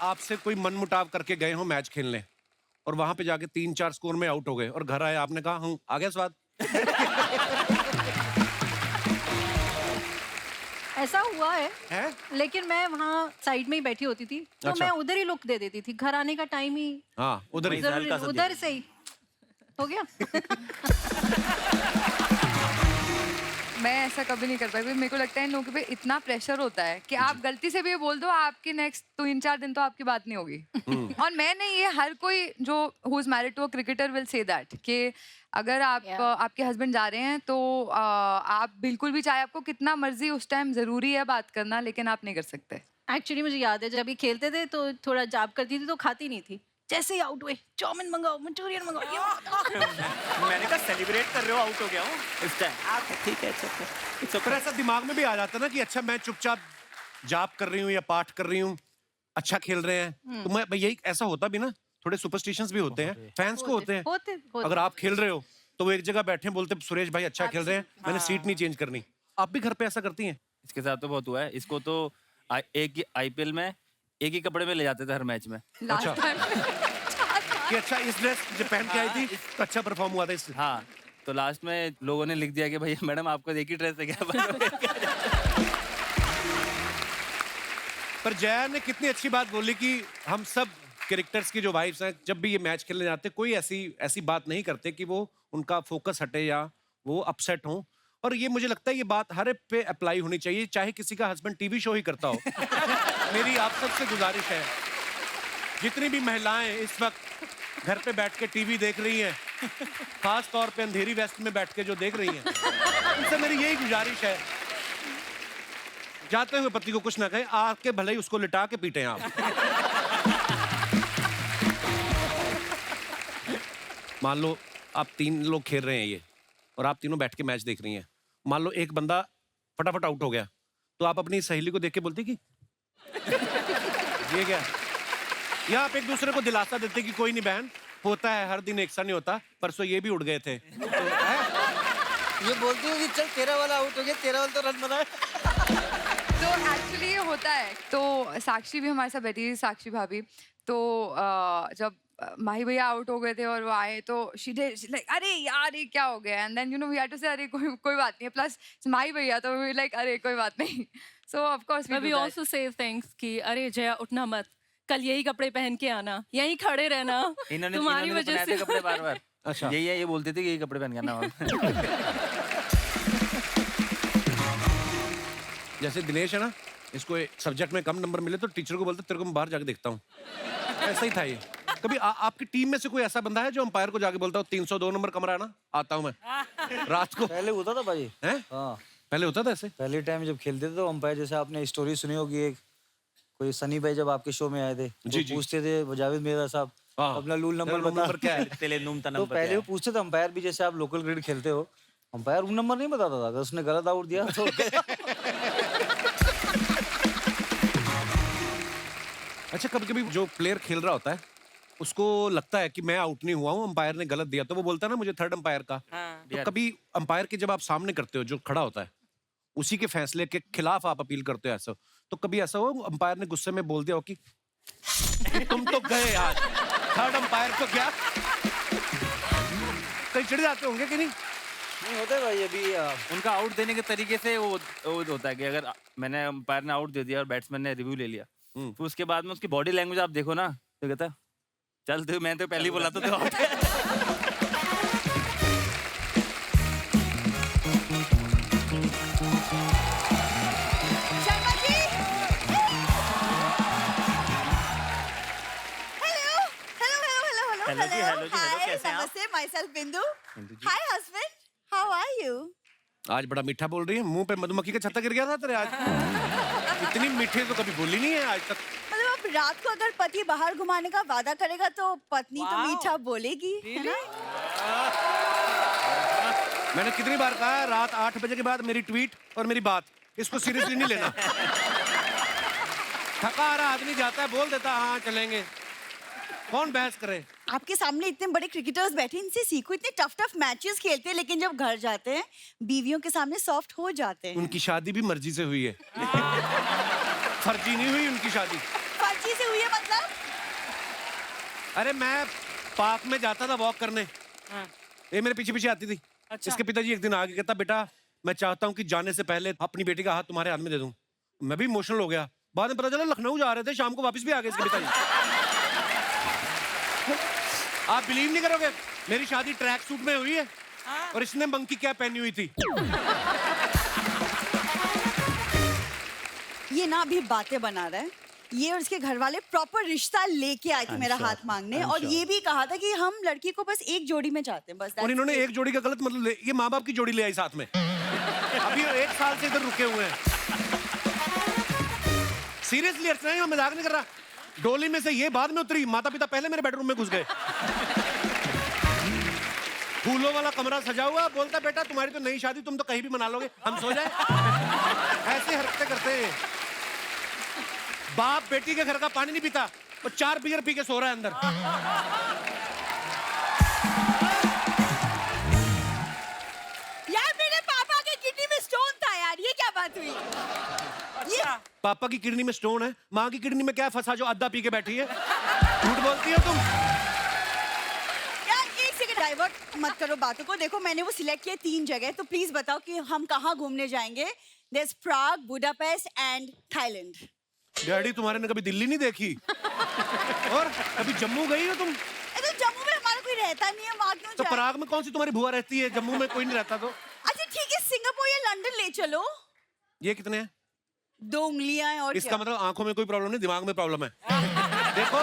आपसे कोई मनमुटाव करके गए हो मैच खेलने और वहां पे जाके 3-4 स्कोर में आउट हो गए और घर आए आपने कहा हूँ आ गया स्वाद? ऐसा हुआ है, है? लेकिन मैं वहाँ साइड में ही बैठी होती थी तो अच्छा। मैं उधर ही लुक दे देती थी। घर आने का टाइम ही हाँ उधर ही उधर से ही हो गया। मैं ऐसा कभी नहीं कर पाई क्योंकि मेरे को लगता है इन लोगों पे इतना प्रेशर होता है कि आप गलती से भी ये बोल दो आपकी नेक्स्ट 3-4 दिन तो आपकी बात नहीं होगी। और मैं नहीं, ये हर कोई जो who is married to a cricketer will say that कि अगर आप आपके हस्बैंड जा रहे हैं तो आप बिल्कुल भी, चाहे आपको कितना मर्जी उस टाइम जरूरी है बात करना, लेकिन आप नहीं कर सकते। एक्चुअली मुझे याद है जब ये खेलते थे तो थोड़ा जाप करती थी तो खाती नहीं थी। जैसे ही आउट हुए चाउमीन मंगाओ, मंचूरियन मंगाओ, ये मंगाओ। मैंने कहा सेलिब्रेट कर रहे हो, आउट हो गया हूँ इस टाइम। ठीक है, फिर ऐसा दिमाग में भी आ जाता ना कि अच्छा मैं चुपचाप जाप कर रही हूँ या पाठ कर रही हूँ, अच्छा खेल रहे हैं तो मैं यही ऐसा होता भी ना, थोड़े सुपरस्टिशंस भी होते हैं, फैंस को होते हैं। होते। अगर आप खेल रहे हो तो वो एक जगह बैठे बोलते सुरेश भाई अच्छा खेल रहे हैं, मैंने सीट नहीं चेंज करनी। आप भी घर पे ऐसा करती हैं? इसके साथ तो बहुत हुआ है। इसको तो एक ही आईपीएल में एक ही कपड़े में ले जाते थे हर मैच में। अच्छा कि अच्छा इस ड्रेस जो पहन के आई थी तो अच्छा परफॉर्म हुआ था इससे। हाँ, तो लास्ट में लोगों ने लिख दिया कि भाई मैडम आपको एक ही ड्रेस है क्या? पर जया ने कितनी अच्छी बात बोली कि हम सब कैरेक्टर्स की जो वाइफ्स हैं जब भी ये मैच खेलने जाते कोई ऐसी बात नहीं करते कि वो उनका फोकस हटे या वो अपसेट हो। और ये मुझे लगता है ये बात हर एक पे अप्लाई होनी चाहिए, चाहे किसी का हस्बैंड टीवी शो ही करता हो। मेरी आप सबसे गुजारिश है, जितनी भी महिलाएं इस वक्त घर पे बैठ के टीवी देख रही हैं, खास तौर पे अंधेरी वेस्ट में बैठ के जो देख रही हैं, उनसे मेरी यही गुजारिश है, जाते हुए पति को कुछ ना कहे, आके भले ही उसको लिटा के पीटे आप। मान लो आप 3 लोग खेल रहे हैं ये और आप तीनों बैठ के मैच देख रही हैं, मान लो एक बंदा फटाफट आउट हो गया तो आप अपनी सहेली को देख के बोलती कि ये क्या, या आप एक दूसरे को दिलासा देते कि कोई नहीं बहन, होता है, हर दिन एक सा नहीं होता, परसों ये भी उड़ गए थे तो ये बोलती हूँ कि चल तेरा वाला आउट हो गया, तेरा वाला तो रन बना है। तो एक्चुअली ये होता है। तो साक्षी भी हमारे साथ बैठी थी, साक्षी भाभी, तो जब माही भैया आउट हो गए थे और वो आए तो शी लाइक अरे यार ये क्या हो गया, and then you know we had to say अरे कोई बात नहीं है, प्लस माही भैया तो वी लाइक अरे कोई बात नहीं। So of course we also say thanks कि अरे जया उठना मत, कल यही कपड़े पहन के आना, यहीं खड़े रहना, तुम्हारी वजह से कपड़े बार-बार। अच्छा यही है, ये बोलते थे कि यही कपड़े पहन के आना। जैसे दिनेश है ना, इसको सब्जेक्ट में कम नंबर मिले तो टीचर को बोलते तेरे को मैं बाहर जाके देखता हूँ, ऐसा ही था ये। कभी आपकी टीम में से कोई ऐसा बंदा है जो अंपायर को जाके बोलता हो 302 नंबर कमरा है ना, आता हूँ मैं रात को? पहले होता था भाई। हैं? हाँ, पहले होता था ऐसे? पहले टाइम जब खेलते थे तो अंपायर, जैसे आपने स्टोरी सुनी होगी, एक कोई सनी भाई जब आपके शो में आए थे जी, तो पूछते थे जावेद मेरा साहब अपना लूल नंबर क्या है? तो पहले वो पूछते थे अंपायर भी, जैसे आप लोकल क्रिकेट खेलते हो, अंपायर रूल नंबर नहीं बताता था, अगर उसने गलत आउट दिया तो अच्छा कभी कभी जो प्लेयर खेल रहा होता है उसको लगता है कि मैं आउट नहीं हुआ हूँ, अंपायर ने गलत दिया, तो वो बोलता है ना मुझे थर्ड अंपायर का। तो कभी अंपायर के जब आप सामने करते हो जो खड़ा होता है उसी के फैसले के खिलाफ आप अपील करते हो, ऐसा तो कभी ऐसा हो अंपायर ने गुस्से में बोल दिया हो कि तुम तो गए यार, थर्ड अंपायर को क्या कहीं चिढ़ जाते होंगे कि नहीं? नहीं होता भाई। अभी उनका आउट देने के तरीके से वो होता है कि अगर मैंने अंपायर ने आउट दे दिया और बैट्समैन ने रिव्यू ले लिया, तो उसके बाद में उसकी बॉडी लैंग्वेज आप देखो ना, तो कहता चल तू, मैं तो पहले ही बोला था तू आउट है। Hello. हेलो जी, Hi, कैसे हैं आप? namaste. Myself Bindu. बिंदु जी। Hi, husband. How are you? आज बड़ा मीठा बोल रही है, मुंह पे मधुमक्खी का छत्ता गिर गया था तेरे आज। इतनी मीठी तो कभी बोली नहीं है आज तक। मतलब अब रात को अगर पति बाहर घुमाने का वादा करेगा तो पत्नी तो मीठा बोलेगी, है ना? मैंने कितनी बार कहा है रात 8 बजे के बाद मेरी ट्वीट और मेरी बात इसको सीरियसली नहीं लेना। थका आ रहा आदमी जाता है बोल देता हाँ चलेंगे, कौन बहस करे? आपके सामने इतने बड़े क्रिकेटर्स बैठे, इनसे सीखो, इतने टफ मैचेस खेलते हैं लेकिन जब घर जाते हैं बीवियों के सामने सॉफ्ट हो जाते हैं। उनकी शादी भी मर्जी से हुई है, फर्जी नहीं हुई उनकी शादी। फर्जी से हुई है मतलब अरे मैं पार्क में जाता था वॉक करने, ये मेरे पीछे पीछे आती थी। इसके पिताजी एक दिन आगे कहता, बेटा मैं चाहता हूँ कि जाने से पहले अपनी बेटी का हाथ तुम्हारे हाथ में दे दूं। मैं भी इमोशनल हो गया। बाद में पता चला लखनऊ जा रहे थे, शाम को वापस भी आ गए इसके पिताजी। आप बिलीव नहीं करोगे, मेरी शादी ट्रैक सूट में हुई है और इसने मंकी कैप पहनी हुई थी। ये ना अभी बातें बना रहा है। ये और इसके घर वाले प्रॉपर रिश्ता लेके आए थे मेरा हाथ मांगने, और ये भी कहा था कि हम लड़की को बस एक जोड़ी में चाहते हैं, बस और इन्होंने एक जोड़ी का गलत मतलब ये माँ बाप की जोड़ी ले आई साथ में। अभी 1 साल से इधर रुके हुए हैं। सीरियसली अर्चना, मैं मजाक नहीं कर रहा। डोली में से ये बाद में उतरी, माता पिता पहले मेरे बेडरूम में घुस गए। फूलों वाला कमरा सजा हुआ, बोलता बेटा तुम्हारी तो नई शादी, तुम तो कहीं भी मना लोगे, हम सो जाए। ऐसे हरकतें करते हैं। बाप बेटी के घर का पानी नहीं पीता और 4 बियर पी के सो रहा है अंदर। यार मेरे पापा के किडनी में स्टोन था यार, ये क्या बात हुई? ये पापा की किडनी में स्टोन है, माँ की किडनी में क्या फंसा जो अद्धा पी के बैठी है? झूठ बोलती हो तुम। यार एक सेकंड, डाइवर्ट मत करो बातों को। देखो मैंने वो सिलेक्ट किए 3 जगह, तो प्लीज बताओ कि हम कहाँ घूमने जाएंगे। There's Prague, Budapest and Thailand. Daddy तुम्हारे ने कभी दिल्ली नहीं देखी और कभी जम्मू गई हो तुम? तो जम्मू में हमारा कोई रहता नहीं है, वहाँ क्यों तो जाए? पराग में कौन सी तुम्हारी बुआ रहती है? जम्मू में कोई नहीं रहता। तो अच्छा ठीक है, सिंगापुर या लंदन ले चलो। ये कितने हैं? 2 उंगलियां हैं और इसका क्या? मतलब आंखों में कोई प्रॉब्लम नहीं, दिमाग में प्रॉब्लम है। देखो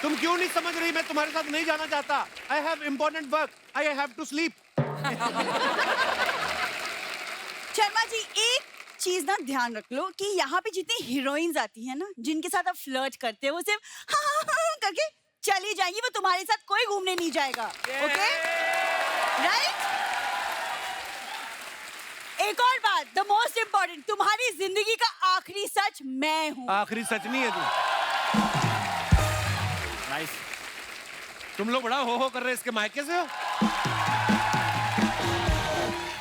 तुम क्यों नहीं समझ रही, मैं तुम्हारे साथ नहीं जाना चाहता। I have important work, I have to sleep. Sharma ji एक चीज ना ध्यान रख लो कि यहाँ पे जितनी हीरोइंस आती है ना, जिनके साथ आप फ्लर्ट करते हो, वो सिर्फ हाँ करके चली जाएंगी, वो तुम्हारे साथ कोई घूमने नहीं जाएगा। Okay right? एक और बात, द मोस्ट इम्पोर्टेंट, तुम्हारी जिंदगी का आखिरी सच मैं हूँ। आखिरी सच नहीं है तू। नाइस। तुम लोग बड़ा हो कर रहे इसके मायके से हो।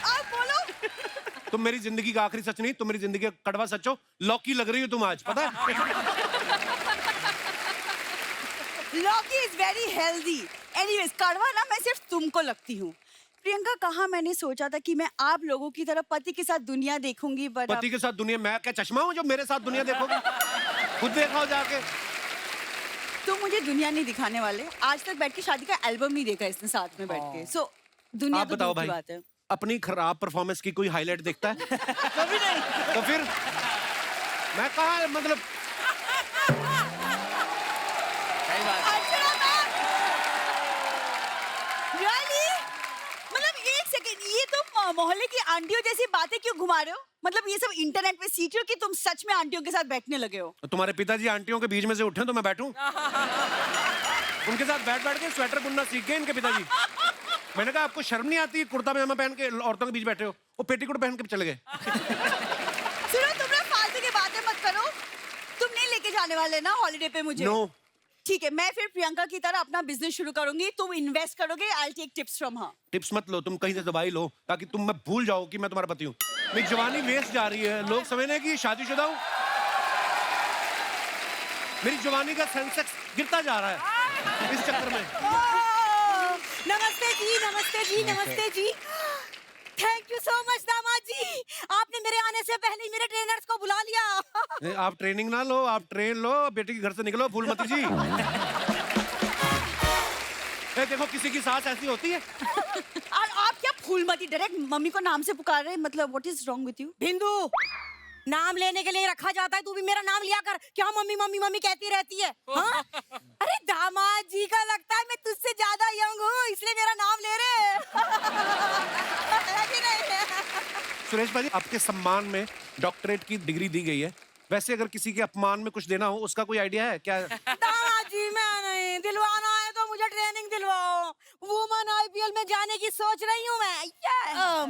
आप बोलो। तुम मेरी जिंदगी का आखिरी सच नहीं, तुम मेरी जिंदगी का कड़वा सच हो। लौकी लग रही हो तुम आज, पता है? लौकी इज वेरी हेल्दी। एनीवेज, कड़वा ना मैं सिर्फ तुमको लगती हूँ। प्रियंका, कहाँ मैंने सोचा था कि मैं आप लोगों की तरह पति के साथ दुनिया देखूंगी, बट पति के साथ दुनिया, मैं क्या चश्मा हूँ जो मेरे साथ दुनिया देखोगे? खुद देखाओ जाके। तुम मुझे दुनिया नहीं दिखाने वाले। आज तक बैठ के शादी का एल्बम नहीं देखा इसने साथ में बैठ के। सो दुनिया आप तो बताओ दूर की भाई, बात है। अपनी खराब परफॉर्मेंस की कोई हाईलाइट देखता है? कभी नहीं। तो फिर मैं कहा, मतलब अर्चना मैम, really? मतलब एक सेकंड, ये तुम मोहल्ले की आंटियों जैसी बातें क्यों घुमा रहे हो? मतलब ये सब इंटरनेट पे सीख रहे हो कि तुम सच में आंटियों के साथ बैठने लगे हो? तुम्हारे पिताजी आंटियों के बीच में से उठे तो मैं बैठूं? उनके साथ बैठ बैठ के स्वेटर बुनना सीख गए इनके पिताजी। मैंने कहा आपको शर्म नहीं आती कुर्ता पजामा पहन के औरतों के बीच बैठे हो? वो पेटीकोट पहन के चले गए। सुनो, तुम लोग फालतू की बातें मत करो। तुम नहीं लेके जाने वाले ना हॉलिडे पे मुझे? नो। ठीक है, मैं फिर प्रियंका की तरह अपना बिजनेस शुरू करूंगी। तुम इन्वेस्ट करोगे, I take tips from her. Tips मत लो, तुम कहीं से दवाई लो ताकि तुम मैं भूल जाओ कि मैं तुम्हारा पति हूँ। मेरी जवानी वेस्ट जा रही है, लोग समझ रहे हैं कि शादीशुदा हूँ। मेरी जवानी का सेंसेक्स गिरता जा रहा है इस चक्कर में। नमस्ते जी, नमस्ते जी, नमस्ते जी। थैंक यू सो मच दामाद जी, आपने मेरे आने से पहले ही मेरे ट्रेनर्स को बुला लिया। आप ट्रेनिंग ना लो, आप ट्रेन लो। बेटे के घर से निकलो फूलमती जी। देखो किसी की सास ऐसी होती है। और आप क्या फूलमती डायरेक्ट मम्मी को नाम से पुकार रहे हैं? मतलब what is wrong with you? बिंदु, नाम लेने के लिए रखा जाता है, तू भी मेरा नाम लिया कर। क्या मम्मी मम्मी मम्मी कहती रहती है? हाँ? अरे दामाद जी का लगता है मैं तुझसे ज्यादा यंग हूँ, इसलिए मेरा नाम ले रहे हैं। है कि नहीं? सुरेश भाई, आपके सम्मान में डॉक्टरेट की डिग्री दी गई है। वैसे अगर किसी के अपमान में कुछ देना हो, उसका कोई आइडिया है क्या? दामाद जी, मैं नहीं, दिलवाना है तो मुझे ट्रेनिंग दिलवाओ। वुमन आईपीएल में जाने की सोच रही हूँ मैं।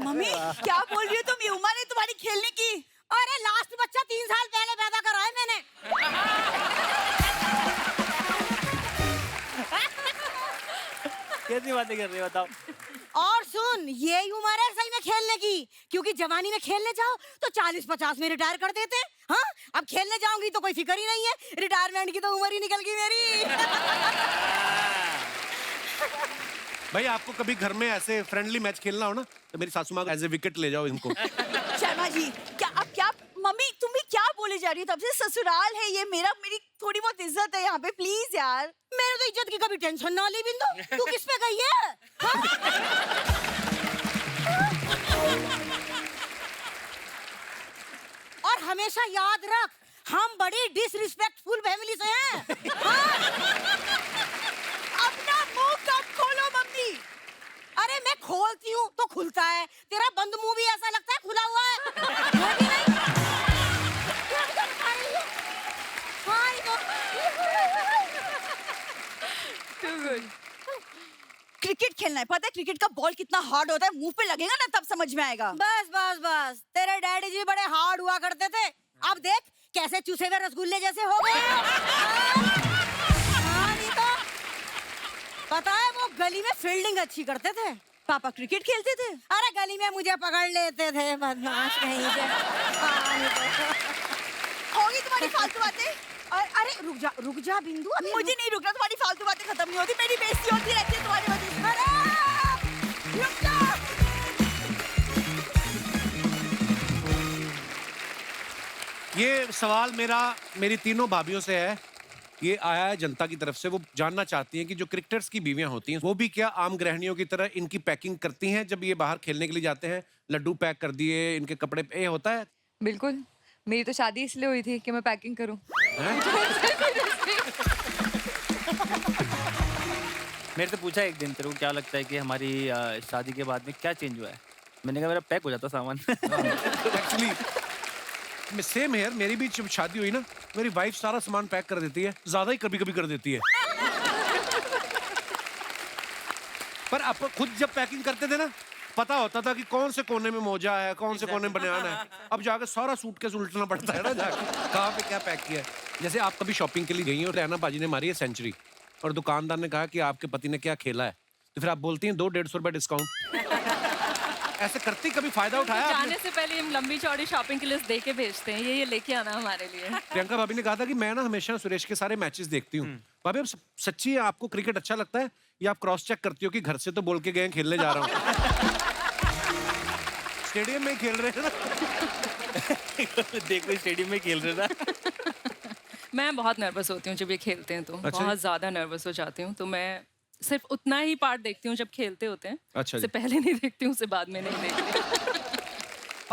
मम्मी क्या बोल रही हो तुम? ये उम्र है तुम्हारी खेलने की। अरे लास्ट बच्चा 3 साल पहले पैदा करा है मैंने। कैसी बातें कर रही हो बताओ? और सुन, यही उम्र है सही में खेलने की, क्योंकि जवानी में खेलने जाओ तो 40-50 में रिटायर कर देते हैं। हाँ, अब खेलने जाऊंगी तो कोई फिक्र ही नहीं है, रिटायरमेंट की तो उम्र ही निकल गई मेरी। भाई आपको कभी घर में ऐसे फ्रेंडली मैच खेलना हो ना तो मेरी सासू माँ को एज ए विकेट ले जाओ इनको। शर्मा जी क्या मम्मी तुम भी क्या बोले जा रही हो? तब से ससुराल है ये मेरी थोड़ी बहुत इज्जत है यहाँ पे, प्लीज यार। मेरे तो इज्जत की कभी टेंशन ना ली बिंदु, तू किस पे गई है? हाँ? और हमेशा याद रख, हम बड़ी डिसरिस्पेक्टफुल फैमिली से हैं। हाँ? अपना मुंह कब खोलो मम्मी। अरे मैं खोलती हूँ तो खुलता है, तेरा बंद मुंह भी ऐसा लगता है खुला हुआ है। है कि नहीं? क्या कर पा रही है? हाँ, ये Too good. क्रिकेट खेलना है, पता है क्रिकेट का बॉल कितना हार्ड होता है, मुंह पे लगेगा ना तब समझ में आएगा। बस बस बस, तेरे डैडी जी बड़े हार्ड हुआ करते थे, अब देख कैसे चूसे हुए रसगुल्ले जैसे हो गए। हाँ, नहीं तो पता है वो गली में फील्डिंग अच्छी करते थे। पापा क्रिकेट खेलते थे? अरे गली में मुझे पकड़ लेते थे, बदमाश कहीं से। हाँ, नहीं तो। होगी तुम्हारी फालतू बातें। और अरे रुक जा बिंदु, अभी मुझे नहीं रुकना, तुम्हारी फालतू बातें खत्म नहीं होती, मेरी बेइज्जती होती रहती है तुम्हारी वजह से। अरे रुक जा। ये सवाल मेरी तीनों भाभियों से है। ये आया है जनता की तरफ से। वो जानना चाहती हैं कि जो क्रिकेटर्स की बीवियां होती हैं वो भी क्या आम गृहिणियों की तरह इनकी पैकिंग करती हैं जब ये बाहर खेलने के लिए जाते हैं? लड्डू पैक कर दिए, इनके कपड़े, ये होता है? बिल्कुल, मेरी तो शादी इसलिए हुई थी कि मैं पैकिंग करूं। मेरे से पूछा एक दिन, तेरे को क्या लगता है कि हमारी शादी के बाद में क्या चेंज हुआ है? मैंने कहा मेरा पैक हो जाता सामान। एक्चुअली सेम हेयर, मेरी भी जब शादी हुई ना मेरी वाइफ सारा सामान पैक कर देती है, ज्यादा ही कभी कभी कर देती है। पर आप खुद जब पैकिंग करते थे ना पता होता था कि कौन से कोने में मोजा है, कौन से कोने में बनियान है। अब जाके सारा सूटकेस उल्टना पड़ता है ना जाके, कहाँ पे क्या पैक किया है। जैसे आप कभी शॉपिंग के लिए गई हो, रैना बाजी ने मारी है सेंचुरी और दुकानदार ने कहा कि आपके पति ने क्या खेला है, तो फिर आप बोलती हैं 200-150 रुपए डिस्काउंट। ऐसे करती कभी फायदा उठाया आपने? जाने से पहले हम लंबी चौड़ी शॉपिंग की लिस्ट दे के भेजते हैं, ये लेके आना हमारे लिए। प्रियंका भाभी ने कहा था कि मैं ना हमेशा सुरेश के सारे मैचेस देखती हूँ। भाभी अब सच्ची है, आपको क्रिकेट अच्छा लगता है या आप क्रॉस चेक करती हो कि घर से तो बोल के गए खेलने जा रहा हूँ? स्टेडियम में खेल रहे हैं ना। देखो स्टेडियम में खेल रहे ना। मैं बहुत नर्वस होती हूँ जब ये खेलते हैं, तो अच्छा। बहुत ज्यादा नर्वस हो जाती हूँ। तो मैं सिर्फ उतना ही पार्ट देखती हूँ जब खेलते होते हैं। अच्छा उससे जी। पहले नहीं देखती हूँ, उससे बाद में नहीं देखती।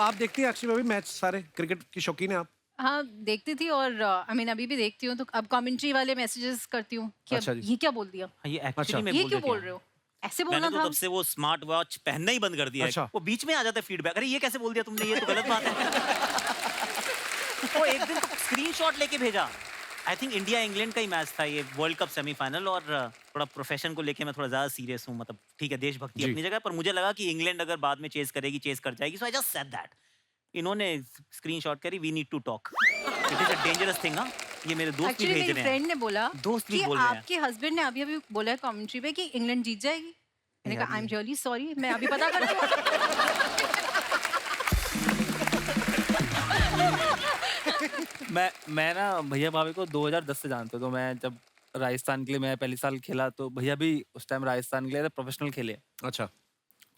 आप देखती हैं अक्षय भाभी मैच सारे? क्रिकेट की शौकीन है आप? हाँ देखती थी, और आई मीन अभी भी देखती हूँ। तो अब कमेंट्री वाले मैसेजेस करती हूँ कि अच्छा अब जी। ये क्या बोल दिया, हाँ, ये अच्छा। एक्चुअली में ये बोल क्यों रहे बोल थे। रहे हो, ऐसे मैंने बोलना तो था। तब से वो स्मार्ट वॉच पहनना ही बंद कर दिया अच्छा। है। वो बीच में आ जाता है फीडबैक, अरे ये कैसे बोल दिया तुमने, ये तो गलत बात है। वो एक दिन तो स्क्रीनशॉट लेके भेजा। आई थिंक इंडिया इंग्लैंड का ही मैच था ये, वर्ल्ड कप सेमीफाइनल, और थोड़ा प्रोफेशन को लेके मैं थोड़ा ज्यादा सीरियस हूँ। मतलब ठीक है, देशभक्ति जी। अपनी जगह, पर मुझे लगा कि इंग्लैंड अगर बाद में चेस करेगी, चेस कर जाएगी, so I just said that. इन्होंने स्क्रीनशॉट करी, we need to talk, it is a dangerous thing. ये मेरे दोस्त भी एक्चुअली भेज मेरी रहे हैं। फ्रेंड ने बोला दोस्त भी कि बोल रहे हैं। आपके हस्बैंड ने अभी अभी बोला है कमेंट्री पे कि इंग्लैंड जीत जाएगी। मैंने कहा आई एम रियली सॉरी, मैं अभी पता करती हूँ। मैं ना भैया भाभी को 2010 से जानता हूँ। तो मैं जब राजस्थान के लिए मैं पहली साल खेला तो भैया भी उस टाइम राजस्थान के लिए प्रोफेशनल खेले। अच्छा।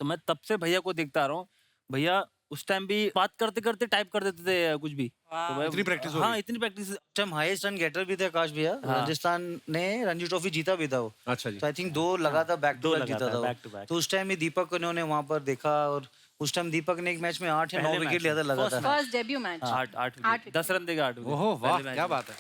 तो मैं तब से भैया को देखता आ रहा हूँ। भैया उस टाइम भी बात करते करते टाइप कर देते थे कुछ भी। तो मैं- इतनी प्रैक्टिस हो हाँ गई। इतनी practice. Time highest run getter भी थे आकाश भैया। हाँ। राजस्थान ने रणजी ट्रॉफी जीता भी था वो। अच्छा जी। तो आई थिंक 2 लगातार बैक टू दो बैक जीता लगातार था back to वो। back। तो उस टाइम ही दीपक उन्होंने वहां पर देखा, और उस टाइम दीपक ने एक मैच में 8 या 9 पहले विकेट मैच लिया था में, लगातार। First debut match. 8 आठ 10 रन देगा 8 ओहो वाह, क्या बात है।